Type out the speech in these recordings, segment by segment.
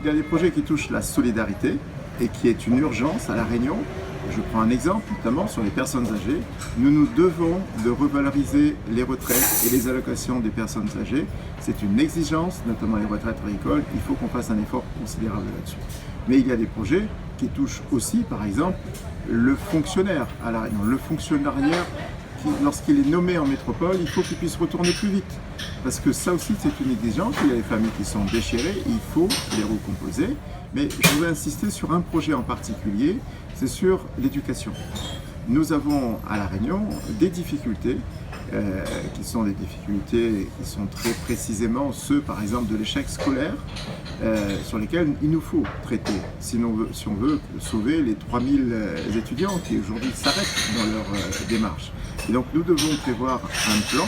Il y a des projets qui touchent la solidarité et qui est une urgence à La Réunion. Je prends un exemple, notamment sur les personnes âgées. Nous devons de revaloriser les retraites et les allocations des personnes âgées. C'est une exigence, notamment les retraites agricoles. Il faut qu'on fasse un effort considérable là-dessus. Mais il y a des projets qui touchent aussi, par exemple, le fonctionnaire à La Réunion. Le fonctionnariat, lorsqu'il est nommé en métropole, il faut qu'il puisse retourner plus vite. Parce que ça aussi, c'est une exigence. Il y a des familles qui sont déchirées, il faut les recomposer. Mais je voudrais insister sur un projet en particulier, c'est sur l'éducation. Nous avons à La Réunion des difficultés, qui sont des difficultés qui sont très précisément ceux, par exemple, de l'échec scolaire, sur lesquels il nous faut traiter, si on veut sauver les 3000 étudiants qui aujourd'hui s'arrêtent dans leur démarche. Et donc nous devons prévoir un plan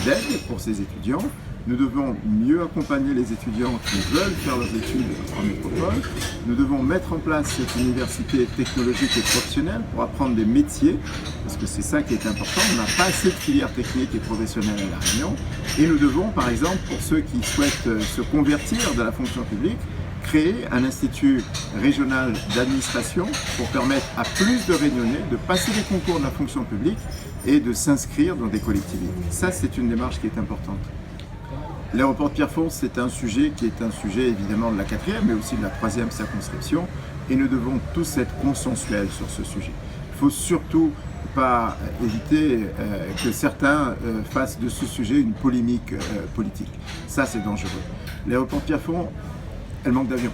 d'aide pour ces étudiants. Nous devons mieux accompagner les étudiants qui veulent faire leurs études en métropole. Nous devons mettre en place cette université technologique et professionnelle pour apprendre des métiers, parce que c'est ça qui est important. On n'a pas assez de filières techniques et professionnelles à La Réunion. Et nous devons, par exemple, pour ceux qui souhaitent se convertir de la fonction publique, créer un institut régional d'administration pour permettre à plus de Réunionnais de passer les concours de la fonction publique et de s'inscrire dans des collectivités. Ça, c'est une démarche qui est importante. L'aéroport de Pierrefonds, c'est un sujet qui est un sujet évidemment de la 4e, mais aussi de la 3e circonscription, et nous devons tous être consensuels sur ce sujet. Il ne faut surtout pas éviter que certains fassent de ce sujet une polémique politique. Ça, c'est dangereux. L'aéroport de Pierrefonds, elle manque d'avions.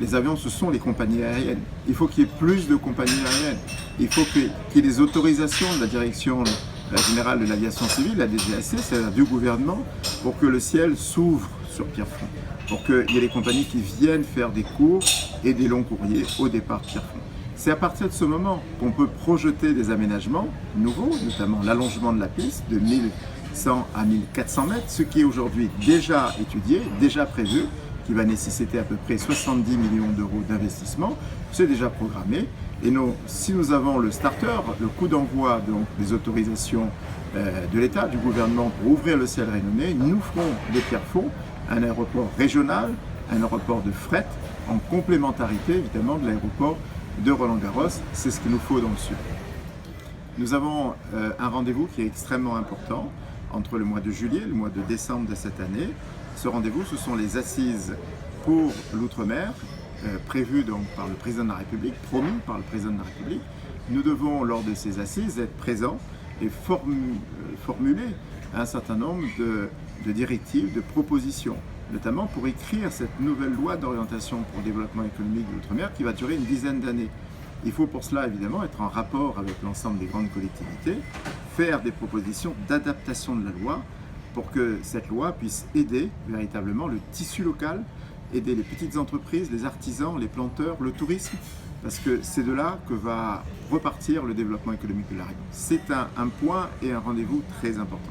Les avions, ce sont les compagnies aériennes. Il faut qu'il y ait plus de compagnies aériennes. Il faut qu'il y ait des autorisations de la direction générale de l'aviation civile, la DGAC, c'est-à-dire du gouvernement, pour que le ciel s'ouvre sur Pierrefonds, pour qu'il y ait des compagnies qui viennent faire des cours et des longs courriers au départ de Pierrefonds. C'est à partir de ce moment qu'on peut projeter des aménagements nouveaux, notamment l'allongement de la piste de 1100 à 1400 mètres, ce qui est aujourd'hui déjà étudié, déjà prévu, qui va nécessiter à peu près 70 millions d'euros d'investissement. C'est déjà programmé. Et si nous avons le starter, le coup d'envoi des autorisations de l'État, du gouvernement pour ouvrir le ciel réunionnais, nous ferons de Pierrefonds un aéroport régional, un aéroport de fret, en complémentarité évidemment de l'aéroport de Roland-Garros. C'est ce qu'il nous faut dans le sud. Nous avons un rendez-vous qui est extrêmement important entre le mois de juillet et le mois de décembre de cette année. Ce rendez-vous, ce sont les assises pour l'outre-mer, prévues donc par le président de la République, promis par le président de la République. Nous devons, lors de ces assises, être présents et formuler un certain nombre de directives, de propositions, notamment pour écrire cette nouvelle loi d'orientation pour le développement économique de l'outre-mer qui va durer une dizaine d'années. Il faut pour cela évidemment être en rapport avec l'ensemble des grandes collectivités, faire des propositions d'adaptation de la loi pour que cette loi puisse aider véritablement le tissu local, aider les petites entreprises, les artisans, les planteurs, le tourisme, parce que c'est de là que va repartir le développement économique de La Réunion. C'est un point et un rendez-vous très important.